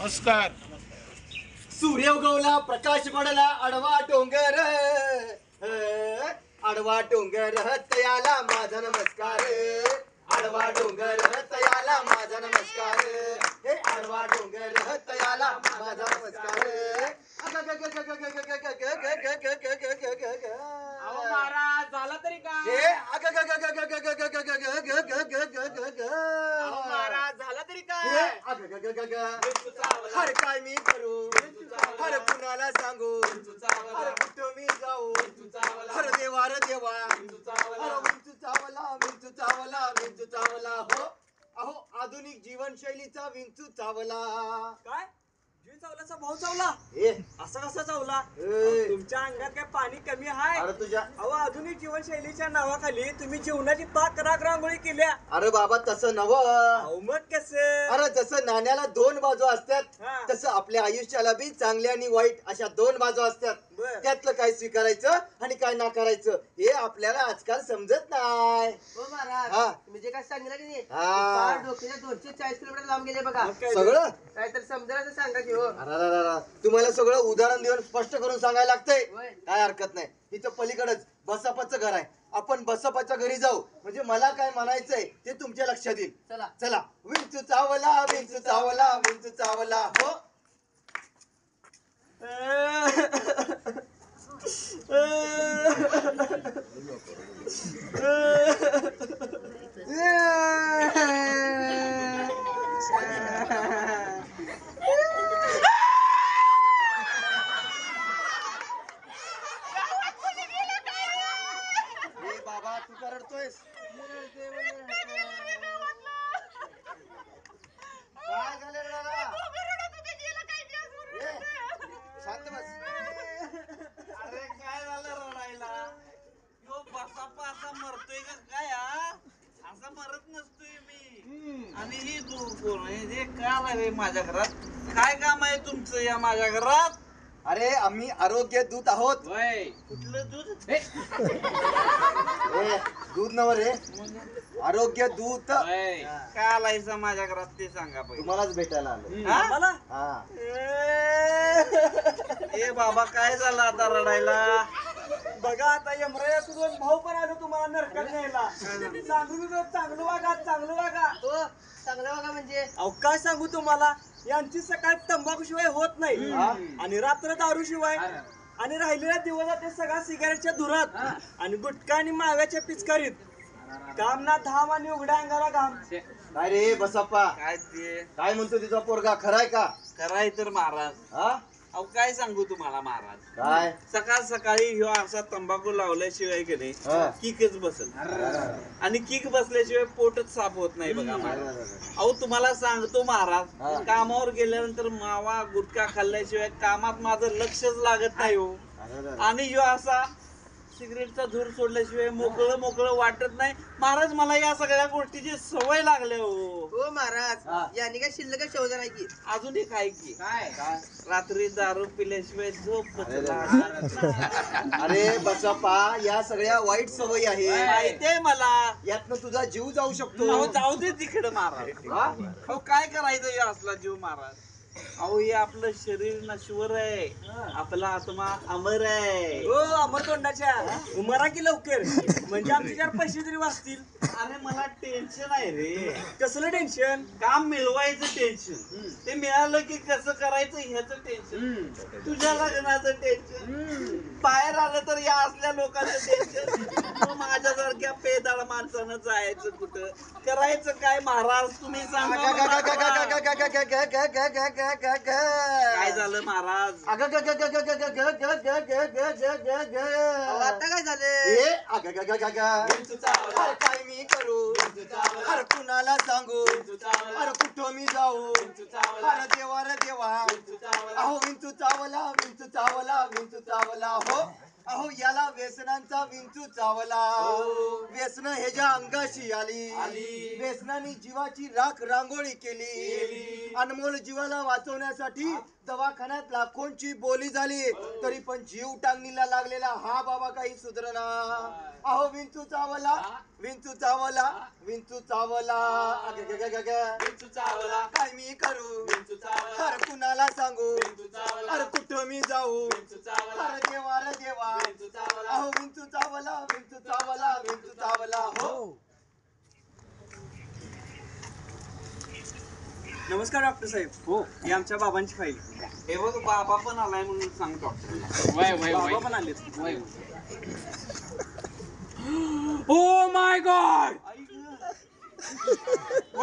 नमस्कार. सूर्य उगवला, प्रकाश पडला, आडवा डोंगर, आडवा डोंगर तयाला माझा नमस्कार, आडवा डोंगर तयाला माझा नमस्कार, हे आडवा डोंगर तयाला माझा नमस्कार. अहो महाराज झाला तरी का? अहो महाराज झाला तरी का? हर काय मी करू, हर कुणाला सांगू, हर कुठं मी जाऊ, हर देवा रे देवा, हर विंचू चावला, विंचू चावला, विंचू चावला. हो अहो आधुनिक जीवनशैलीचा विंचू चावला. काय जीव चावल्याचा भाऊ चावला? ए असा कसा चावला? ए, तुमच्या अंगात काय पाणी कमी आहे? अरे तुझ्या, अहो आधुनिक जीवनशैलीच्या नावाखाली तुम्ही जीवनाची पाक रांगोळी केल्या. अरे बाबा तसं नव. अहो मग कसं? अरे जसं नाण्याला दोन बाजू असतात, हा. तसं आपल्या आयुष्याला बी चांगले आणि वाईट अशा दोन बाजू असतात. बर. त्यातलं काय स्वीकारायचं आणि काय नाकारायचं हे आपल्याला आजकाल समजत नाही. हो महाराज, हा. तुम्ही जे काय सांगितलं की नाही, हा. पार डोक्याच्या 240 किलोमीटर लांब गेले बघा. मग काय? सगळं काय तर समजायला तर सांगा की हो. अरे तुम्हाला सगळं उदाहरण देऊन स्पष्ट करून सांगायला लागतंय. होय. काय हरकत नाही. इथं पलीकडच बसपाचं घर आहे. आपण बसपाच्या घरी जाऊ, म्हणजे मला काय म्हणायचंय ते तुमच्या लक्षात येईल. चला. चला. विंचू चावला, विंचू चावला, विंचू चावला. हो ए बाबा तू का रडतोयस? काय झालं रे दादा? ए, शांत बस. अरे काय झालं रडायला? यो बसापा असा मरतोय का काय हा? असा मरत नसतोय मी. आणि ही तू कोण आहे? हे का आलाय माझ्या घरात? काय काम आहे तुमचं या माझ्या घरात? अरे आम्ही आरोग्य दूत आहोत. वय कुठलं दूध? ए, दूध नव रे, आरोग्य दूत. वय का आलायचा माझ्या घरात ते सांगा पहिले. तुम्हालाच भेटायला आलो. हा? मला हा. ए बाबा काय झालं आता रडायला? बघा आता यमरायाचे दोन भाऊ पण आलो तुम्हाला नरकात न्यायला. चांगलं वागा, चांगलं वागा. हो चांगलं बघा म्हणजे अहो काय सांगू तुम्हाला, यांची सकाळ तंबाखू शिवाय होत नाही हा. आणि रात्र दारू शिवाय आणि राहिलेल्या दिवसात ते सगळा सिगारेटच्या धुरात आणि गुटखा आणि माव्याच्या पिचकारीत. काम ना धाम आणि उघड्या अंगाला घाम. काय रे बसप्पा, काय ते काय म्हणतो तुझा पोरगा, खराय का? कराय तर महाराज. हा अहो काय सांगू तुम्हाला महाराज, काय? सकाळ सकाळी ह्यो असा तंबाखू लावल्याशिवाय की नाही हा. किकच बसत आणि किक बसल्याशिवाय पोटच साफ होत नाही बघा महाराज. अहो तुम्हाला सांगतो हा. महाराज, कामावर गेल्यानंतर मावा गुटखा खाल्ल्याशिवाय कामात माझं लक्षच लागत नाही हो. आणि ह्यो असा सिगरेटचा धूर सोडल्याशिवाय मोकळं वाटत नाही महाराज. मला या सगळ्या गोष्टीची सवय लागल्या हो. हो महाराज, हा. यांनी काय शिल्लक शोधन आहे की अजून एक आहे की रात्री दारू पिल्याशिवाय झोप अरे बसप्पा, या सगळ्या वाईट सवयी आहे. माहितीये मला. यातनं तुझा जीव जाऊ शकतो. अहो जाऊ दे तिकडे महाराज. हा? अहो काय करायचं या असला जीव महाराज? अहो हे आपलं शरीर नश्वर आहे, आपला आत्मा अमर आहे. हो अमर तोंडाच्या उमरा की लवकर, म्हणजे आमचे चार पैसे तरी वाचतील. अरे मला टेन्शन आहे रे. कसलं टेन्शन? काम मिळवायचं टेन्शन, ते मिळालं की कसं करायचं ह्याचं टेन्शन, तुझ्या लग्नाचं टेन्शन, बाहेर आलं तर या असल्या लोकांचं टेन्शन, माझ्यासारख्या पेदाळ माणसानं जायचं कुठं, करायचं काय महाराज तुम्ही सांगा मला. काय झालं महाराज? अहो, आता काय झालं? काय मी करू, अरे कुणाला सांगू, अरे कुठं मी जाऊ, अरे देवा रे देवा. अहो विंचू चावला, विंचू चावला, विंचू चावला. हो अहो याला व्यसनांचा विंचू चावला. व्यसन ह्याच्या अंगाशी आली, व्यसनाने जीवाची राख रांगोळी केली. अनमोल जीवाला वाचवण्यासाठी दवाखान्यात लाखोंची बोली झाली, तरी पण जीव टांगणीला लागलेला हा बाबा काही सुधरना. अहो विंचू चावला, विंचू चावला, विंचू चावला. विंचू चावला, काय मी करू, विंचू चावला. हर सांगू अरे कुठं मी जाऊ अरे देवा रे देवा अहो विंचू चावला विंचू चावला विंचू चावला हो. नमस्कार डॉक्टर साहेब. हो ही आमच्या बाबांची फाईल. हे बघ बाबा पण आलाय म्हणून सांग डॉक्टरला. बाबा पण आलेत. Oh my god!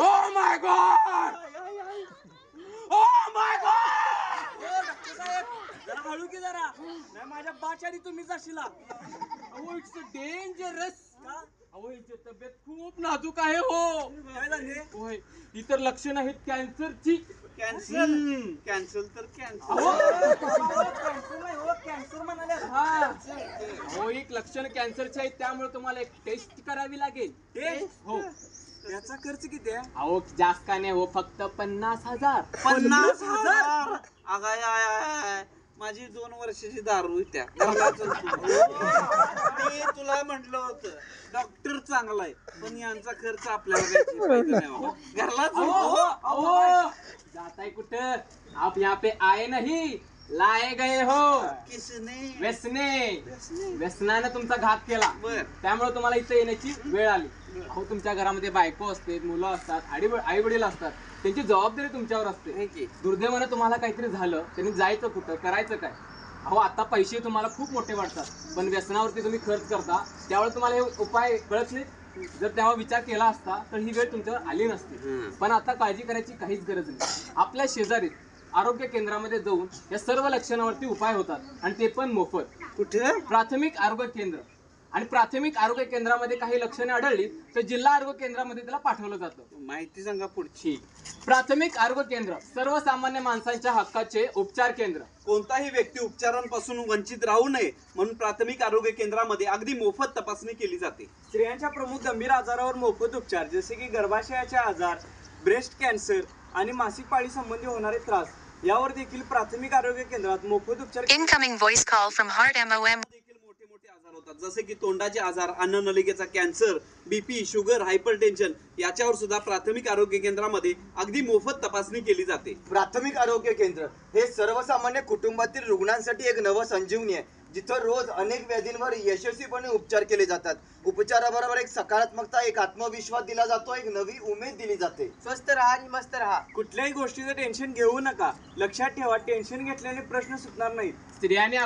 Oh my god! Oh my god! Doctor साहेब जरा हळू की जरा, नाही माझ्या बाच्यानी तुम्ही जाशीला. अहो इट्स डेंजरस. का? अहो हिची तब्येत खूप नाजूक आहे हो. काय झाले? होय ही तर लक्षणं आहेत कॅन्सरची. कॅन्सल कॅन्सल तर कॅन्सल. कॅन्सर नाही हो, कॅन्सर म्हणाले. हा हो एक लक्षण कॅन्सरची आहेत त्यामुळे तुम्हाला एक टेस्ट करावी लागेल. टेस्ट? हो त्याचा खर्च किती आहे? अहो जास्त काय नाही हो फक्त 50,000. 50,000. आगाय आय आय आय. माझी 2 वर्षाची दारू त्या घरलाच मी तुला म्हटलं होतं डॉक्टर चांगला आहे पण यांचा खर्च आपल्याला द्यायची पाहिजे नाही बाबा. घरलाच अहो जाताय कुठं? आप यहाँ पे आए नहीं लाए गए हो. किसने व्यसनानं तुमचा घात केला बर. त्यामुळे तुम्हाला इथं येण्याची वेळ आली. अहो तुमच्या घरामध्ये बायको असते मुलं असतात आई वडील असतात त्यांची जबाबदारी तुमच्यावर असते. हे की. दुर्दैवानं तुम्हाला काहीतरी झालं त्यांनी जायचं कुठं करायचं काय? अहो आता पैसे तुम्हाला खूप मोठे वाटतात पण व्यसनावरती तुम्ही खर्च करता त्यावेळेस तुम्हाला हे उपाय कळत नाही. जर तेव्हा विचार केला असता तर ही वेळ तुमच्यावर आली नसती. पण आता काळजी करायची काहीच गरज नाही. आपल्या शेजारी आरोग्य केंद्रामध्ये जाऊन या सर्व लक्षणावरती उपाय होतात आणि ते पण मोफत. कुठे? प्राथमिक आरोग्य केंद्र. आणि प्राथमिक आरोग्य केंद्रामध्ये काही लक्षणे आढळली तर जिल्हा आरोग्य केंद्रामध्ये त्याला पाठवलं जातं. माहिती सांगा पुढची. प्राथमिक आरोग्य केंद्र सर्वसामान्य माणसांच्या हक्काचे उपचार केंद्र. कोणताही व्यक्ती उपचारांपासून वंचित राहू नये म्हणून प्राथमिक आरोग्य केंद्रामध्ये अगदी मोफत तपासणी केली जाते. स्त्रियांच्या प्रमुख गंभीर आजारावर मोफत उपचार जसे की गर्भाशयाचे आजार, ब्रेस्ट कॅन्सर आणि मासिक पाळी संबंधी होणारे त्रास यावर देखील प्राथमिक आरोग्य केंद्रात मोफत उपचार. Incoming voice call from Heart MOM. देखील मोठे मोठे आजार होतात जसे की तोंडाचे आजार, अन्ननलिकेचा कॅन्सर, बीपी, शुगर, हायपरटेन्शन याच्यावर सुद्धा प्राथमिक आरोग्य केंद्रामध्ये अगदी मोफत तपासणी केली जाते. प्राथमिक आरोग्य केंद्र हे सर्वसामान्य कुटुंबातील रुग्णांसाठी एक नव संजीवनी आहे जिथं रोज अनेक व्याधींवर यशस्वीपणे उपचार केले जातात. उपचाराबरोबर एक सकारात्मकता, एक आत्मविश्वास दिला जातो, एक नवी उमेद दिली जाते. स्वस्त राहा आणि मस्त राहा. कुठल्याही गोष्टीचं टेन्शन घेऊ नका. लक्षात ठेवा टेन्शन घेतल्याने प्रश्न सुटणार नाहीत. स्त्रियांनी